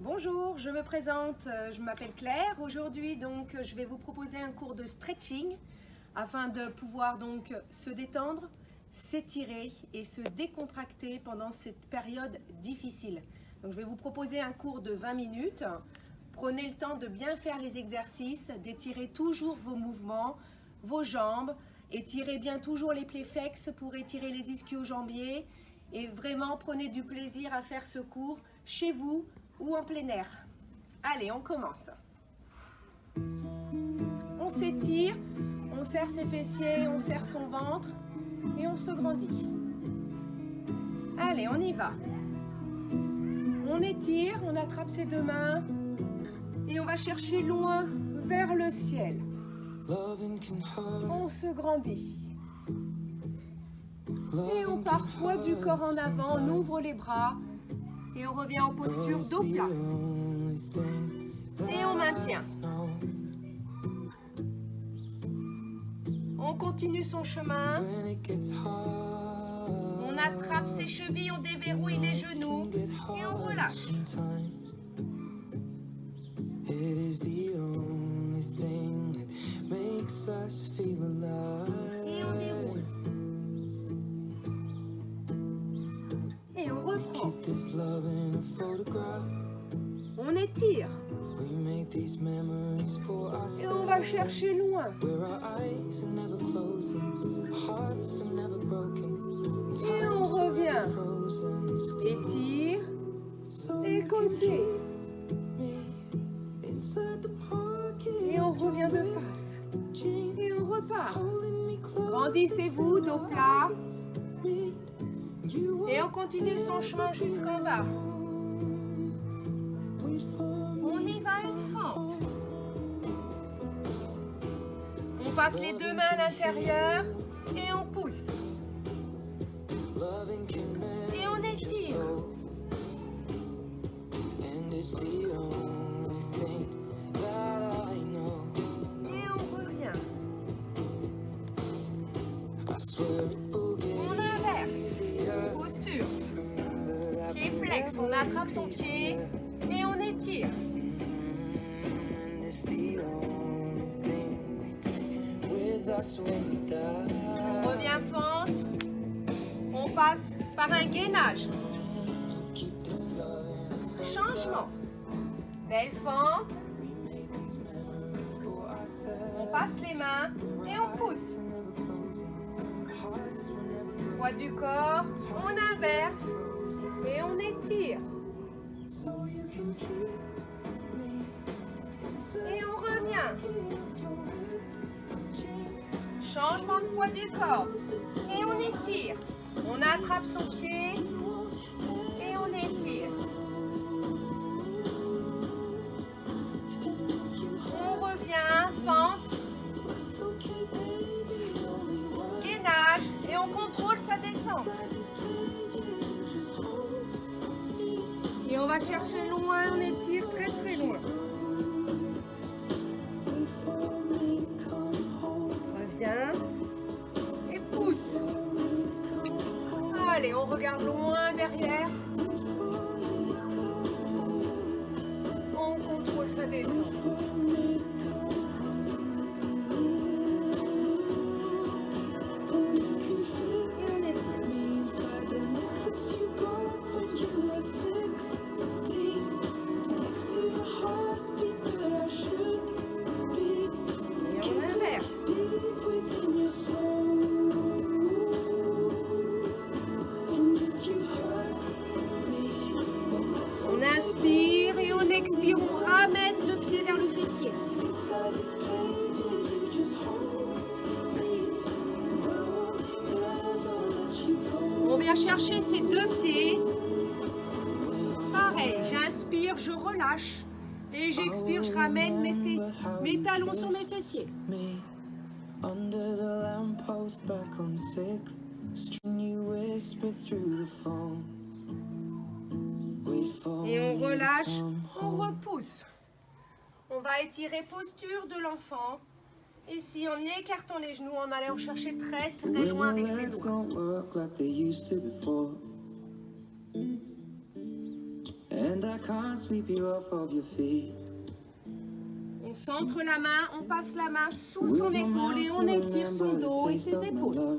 Bonjour, je me présente, je m'appelle Claire. Aujourd'hui, donc, je vais vous proposer un cours de stretching afin de pouvoir donc se détendre, s'étirer et se décontracter pendant cette période difficile. Donc, je vais vous proposer un cours de 20 minutes. Prenez le temps de bien faire les exercices, d'étirer toujours vos mouvements, vos jambes, étirez bien toujours les plaies flexes pour étirer les ischio-jambiers et vraiment prenez du plaisir à faire ce cours chez vous ou en plein air. Allez, on commence. On s'étire, on serre ses fessiers, on serre son ventre et on se grandit. Allez, on y va. On étire, on attrape ses deux mains et on va chercher loin vers le ciel. On se grandit. Et on part poids du corps en avant, on ouvre les bras et on revient en posture dos plat. Et on maintient. On continue son chemin. On attrape ses chevilles, on déverrouille les genoux et on relâche. Et on déroule. Et on reprend. On étire. Et on va chercher loin. Et on revient. Étire. Et côté. Et on revient de face. Et on repart. Grandissez-vous, dos plat. Et on continue son chemin jusqu'en bas. On y va une fente. On passe les deux mains à l'intérieur et on pousse. Et on étire. Et on revient. On inverse. Posture. Pied flex, on attrape son pied et on étire. On revient fente. On passe par un gainage. Changement. Belle fente. On passe les mains et on pousse. Poids du corps, on inverse et on étire. Et on revient. Changement de poids du corps. Et on étire. On attrape son pied et on étire. On revient, fente. Gainage et on contrôle sa descente. Et on va chercher loin, on étire très très loin. Reviens et pousse. Allez, on regarde loin derrière. On contrôle sa descente. On inspire et on expire, on ramène le pied vers le fessier. On vient chercher ces deux pieds. Pareil, j'inspire, je relâche. Et j'expire, je ramène mes talons sur mes fessiers. Et on relâche, on repousse. On va étirer posture de l'enfant. Ici, en écartant les genoux, en allant chercher très très loin avec ses doigts. and I can't sweep you off of your feet. On centre la main, on passe la main sous son épaule et on étire son dos et ses épaules.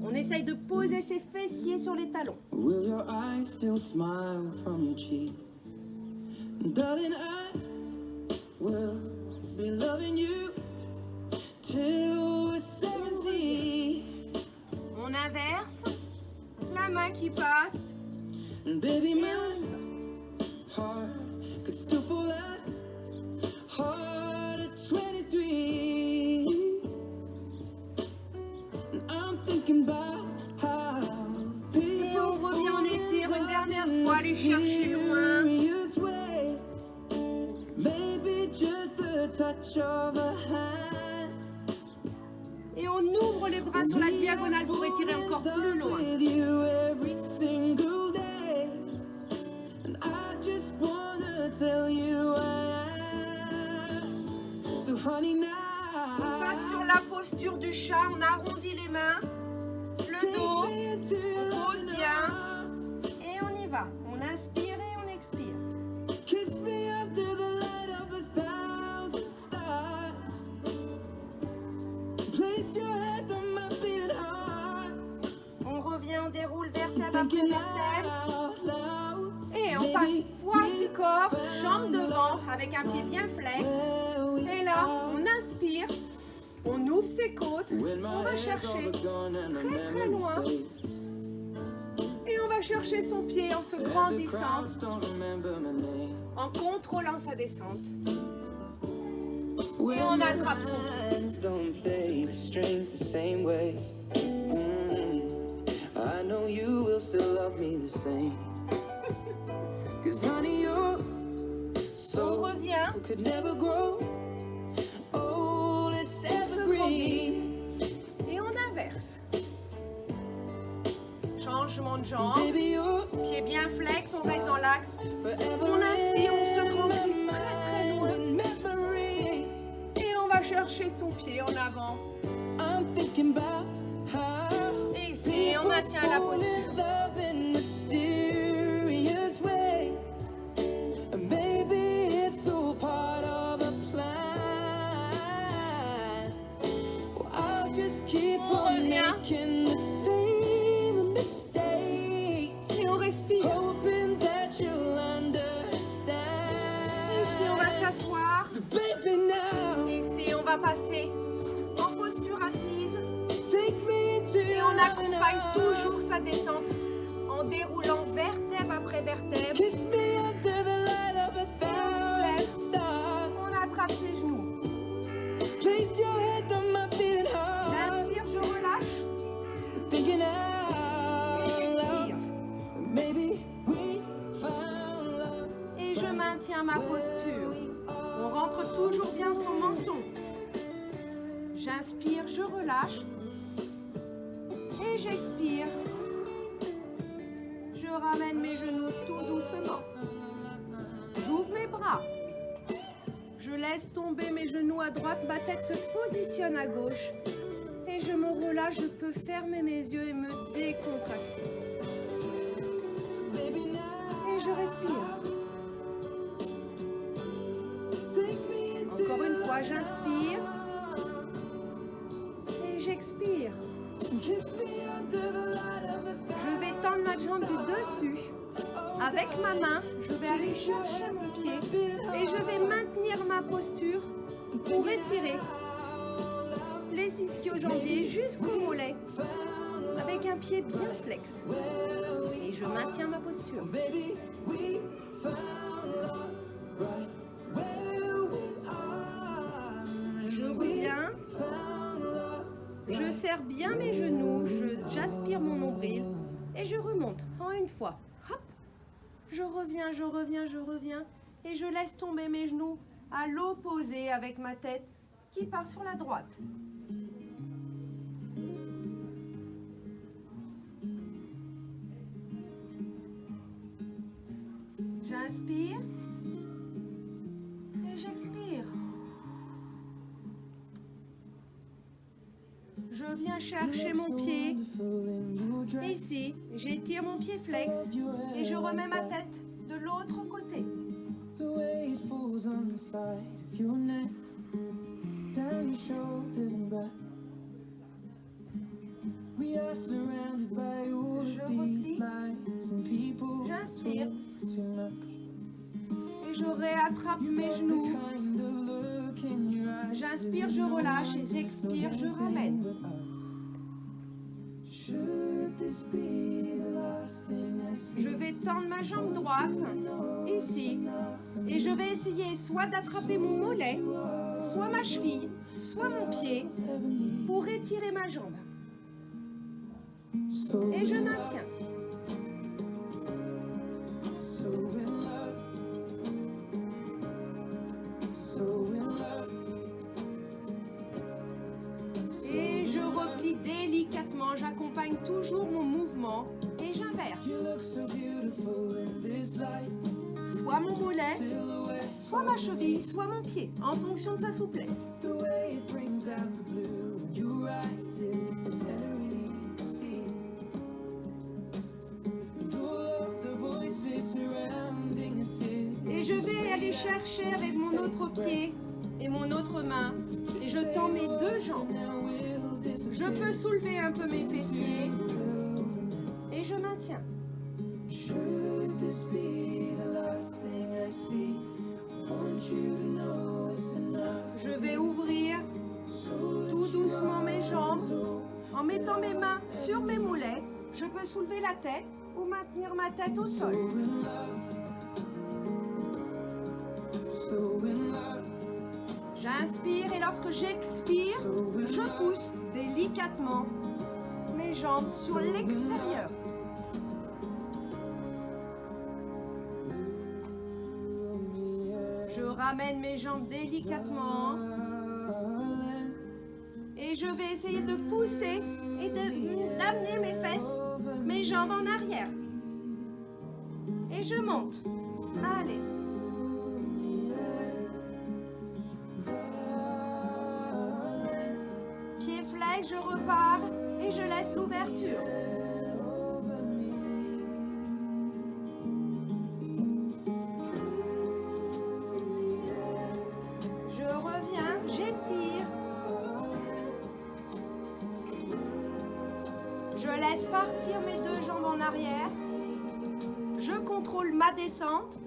On essaye de poser ses fessiers sur les talons. Will your eyes still smile from your cheek? Darling, I will be loving you till we're 70. On inverse, la main qui passe. And baby, my heart could still fall as hard at 23. And I'm thinking about how Et on revient, on étire une dernière fois, aller chercher loin. Maybe just the touch of a hand. Et on ouvre les bras sur la diagonale pour étirer encore plus loin. With you every single day. And I just wanna tell you I am. So honey now. On passe sur la posture du chat, on arrondit les mains, le dos, on pose bien et on y va. On inspire et on expire. Kiss me under the light of 1,000 stars. Place your head on my beating heart. On revient, on déroule vertèbre après Thinking vertèbre. out loud. Et on passe poids du corps, jambes devant, avec un pied bien flex. Et là, on inspire, on ouvre ses côtes, on va chercher très très loin. Et on va chercher son pied en se grandissant, en contrôlant sa descente. Et on attrape son pied. Don't play the strings the same way. I know you will still love me the same. 'Cause honey, your On soul revient, could never grow old, it's evergreen. et on inverse. Changement de jambe, Baby, you're pied bien flex, on reste dans l'axe. forever On inspire, on se grandit in très très loin. my memory. Et on va chercher son pied en avant. I'm thinking about how Et ici, on maintient la posture. love in mysterious ways. And maybe it's all part of a plan. Well, I'll just keep On on revient. making the same mistakes, Et on respire. hoping that you'll understand. Ici, on va s'asseoir. Baby, now Ici, on va passer en posture assise. take me into Et on accompagne your toujours sa descente en déroulant vertèbre après vertèbre. Kiss me under the light of 1,000 stars. On attrape ses genoux. Place your head on my beating heart. J'inspire, je relâche. Thinking Et out loud. j'expire. Maybe we found love. Et je maintiens ma posture. On rentre toujours bien son menton. J'inspire, je relâche. Et j'expire. Je ramène mes genoux tout doucement. J'ouvre mes bras. Je laisse tomber mes genoux à droite, ma tête se positionne à gauche. Et je me relâche, je peux fermer mes yeux et me décontracter. Baby, now Et je respire. take me into Encore une fois, j'inspire. Et j'expire. Kiss me under the light of 1,000 Je vais tendre ma jambe du dessus. Avec ma main, je vais aller chercher mon pied et je vais maintenir ma posture pour étirer les ischio-jambiers jusqu'au mollet avec un pied bien flex. Et je maintiens ma posture. Baby, we found love right where we are. Je reviens, Found love. je serre bien mes genoux, j'aspire mon nombril et je remonte en une fois. Hop. Je reviens, je reviens, je reviens et je laisse tomber mes genoux à l'opposé avec ma tête qui part sur la droite. J'inspire et j'expire. Je viens chercher mon pied. Ici, j'étire mon pied flex et je remets ma tête de l'autre côté. je réattrape mes genoux. J'inspire, je relâche et j'expire, je ramène. Je vais tendre ma jambe droite, ici, et je vais essayer soit d'attraper mon mollet, soit ma cheville, soit mon pied, pour étirer ma jambe. Et je maintiens. Et je replie délicatement, j'accompagne toujours mon mouvement et j'inverse. Soit mon mollet, soit ma cheville, soit mon pied, en fonction de sa souplesse. Et je vais aller chercher avec mon autre pied et mon autre main et je tends mes deux jambes. Je peux soulever un peu mes fessiers et je maintiens. Je vais ouvrir tout doucement mes jambes en mettant mes mains sur mes mollets. Je peux soulever la tête ou maintenir ma tête au sol. J'inspire et lorsque j'expire, je pousse délicatement mes jambes sur l'extérieur. Je ramène mes jambes délicatement et je vais essayer de pousser et d'amener mes fesses, mes jambes en arrière. Et je monte. Allez. Pied flex, je repars et je laisse l'ouverture. Je reviens, j'étire. Je laisse partir mes deux jambes en arrière. Je contrôle ma descente.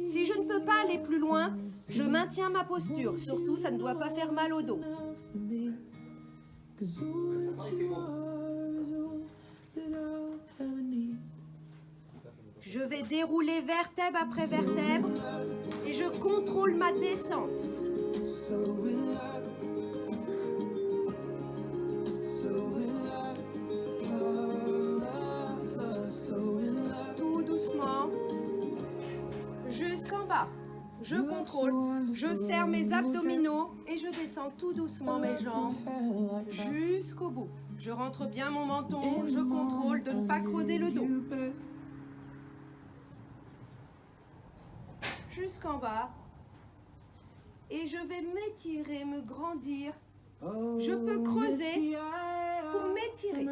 Si je ne peux pas aller plus loin, je maintiens ma posture. Surtout, ça ne doit pas faire mal au dos. Je vais dérouler vertèbre après vertèbre et je contrôle ma descente. Tout doucement jusqu'en bas. Je contrôle, je serre mes abdominaux et je descends tout doucement mes jambes jusqu'au bout. Je rentre bien mon menton, je contrôle de ne pas creuser le dos. Jusqu'en bas. Et je vais m'étirer, me grandir. Je peux creuser pour m'étirer.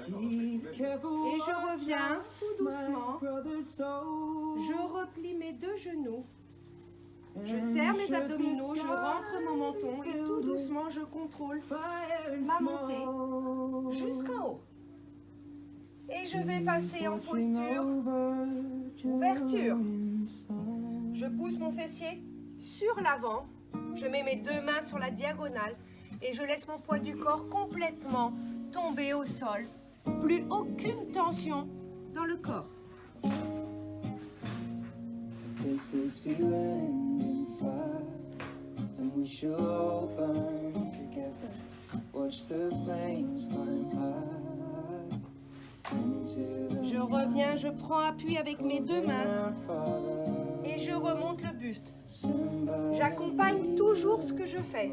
Et je reviens tout doucement. Je replie mes deux genoux. Je serre mes abdominaux, je rentre mon menton et tout doucement je contrôle ma montée jusqu'en haut. Et je vais passer en posture ouverture. Je pousse mon fessier sur l'avant. Je mets mes deux mains sur la diagonale et je laisse mon poids du corps complètement tomber au sol. Plus aucune tension dans le corps. This is to end in fire, and we shall all burn together. Watch the flames climb high into the Je reviens, je prends appui avec mes deux mains et je remonte le buste. J'accompagne toujours ce que je fais.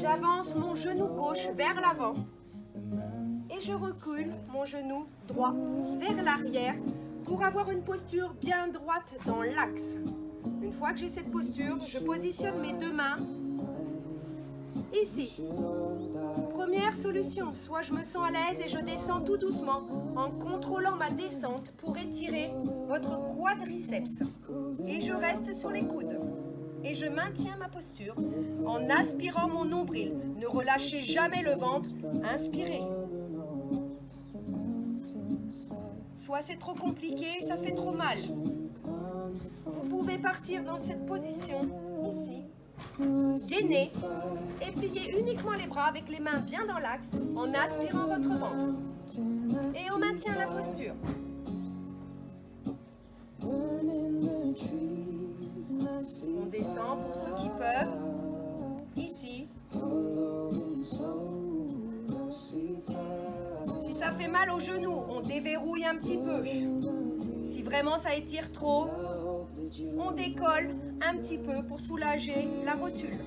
J'avance mon genou gauche vers l'avant et je recule mon genou droit vers l'arrière pour avoir une posture bien droite dans l'axe. Une fois que j'ai cette posture, je positionne mes deux mains ici. Première solution, soit je me sens à l'aise et je descends tout doucement en contrôlant ma descente pour étirer votre quadriceps. Et je reste sur les coudes. Et je maintiens ma posture en aspirant mon nombril. Ne relâchez jamais le ventre, inspirez. c'est trop compliqué, ça fait trop mal. Vous pouvez partir dans cette position, ici, gainer et plier uniquement les bras avec les mains bien dans l'axe en aspirant votre ventre. Et on maintient la posture. On descend pour ceux qui peuvent, ici. Si ça fait mal au genou, on déverrouille un petit peu. Si vraiment ça étire trop, on décolle un petit peu pour soulager la rotule.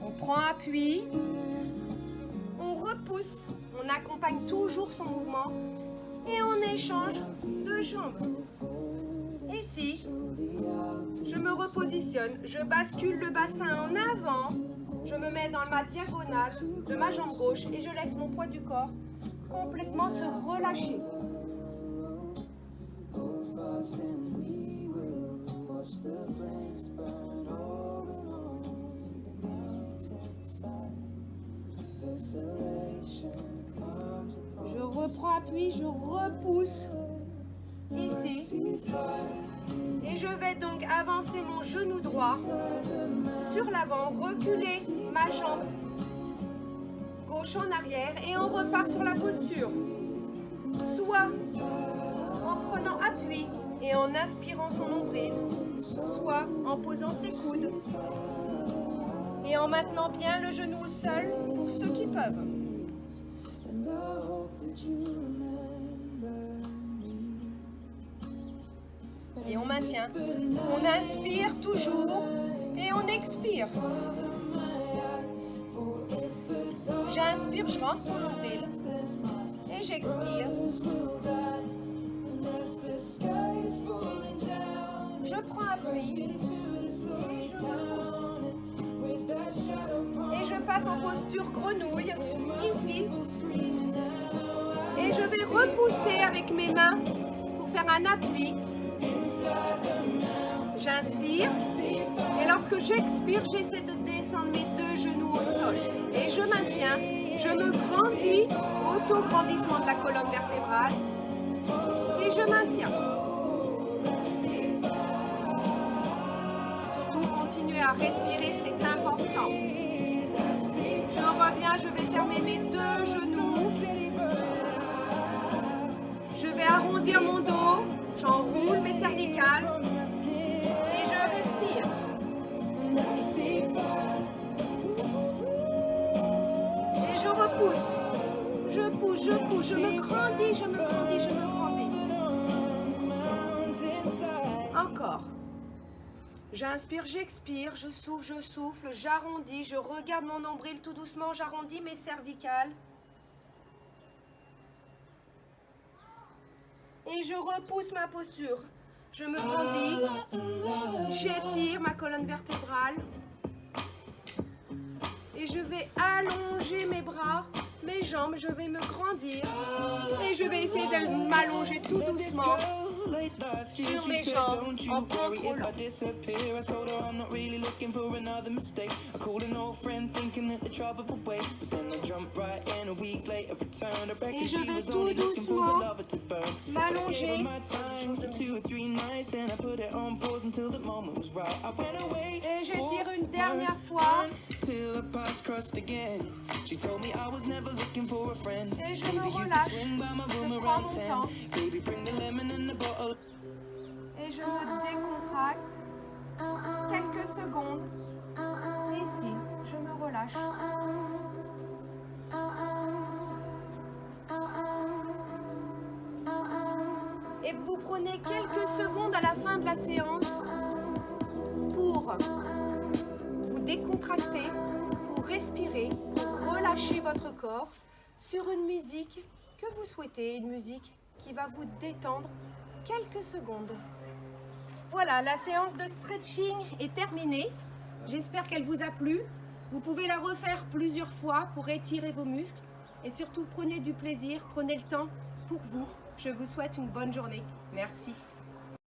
On prend appui, on repousse, on accompagne toujours son mouvement et on échange de jambes. Ici, je me repositionne, je bascule le bassin en avant, je me mets dans ma diagonale de ma jambe gauche et je laisse mon poids du corps complètement se relâcher. Je reprends appui, je repousse ici. Et je vais donc avancer mon genou droit sur l'avant, reculer ma jambe gauche en arrière et on repart sur la posture. Soit en prenant appui et en inspirant son nombril, soit en posant ses coudes et en maintenant bien le genou au sol pour ceux qui peuvent. Et on maintient. On inspire toujours et on expire. J'inspire, je rentre mon nombril et j'expire. Je prends appui et je passe en posture grenouille ici. Et je vais repousser avec mes mains pour faire un appui. J'inspire et lorsque j'expire, j'essaie de descendre mes deux genoux au sol. Et je maintiens, je me grandis, auto-grandissement de la colonne vertébrale. Et je maintiens. Surtout, continuez à respirer, c'est important. Je reviens, je vais fermer mes deux genoux. Je vais arrondir mon dos, j'enroule mes cervicales et je respire. Et je repousse. Je pousse, je pousse, je me grandis, je me grandis, je me grandis. Encore. J'inspire, j'expire, je souffle, j'arrondis, je regarde mon nombril tout doucement, j'arrondis mes cervicales. Et je repousse ma posture. Je me grandis, j'étire ma colonne vertébrale. Et je vais allonger mes bras, mes jambes, je vais me grandir. Et je vais essayer de m'allonger tout doucement sur mes jambes en contrôlant. Et je vais tout doucement m'allonger. Et j'étire une dernière fois. Et je me relâche. Je prends mon temps. Et je me décontracte quelques secondes. Ici, je me relâche. Et vous prenez quelques secondes à la fin de la séance pour vous décontracter, pour respirer, pour relâcher votre corps sur une musique que vous souhaitez, une musique qui va vous détendre quelques secondes. Voilà, la séance de stretching est terminée. J'espère qu'elle vous a plu. Vous pouvez la refaire plusieurs fois pour étirer vos muscles. Et surtout, prenez du plaisir, prenez le temps pour vous. Je vous souhaite une bonne journée. Merci.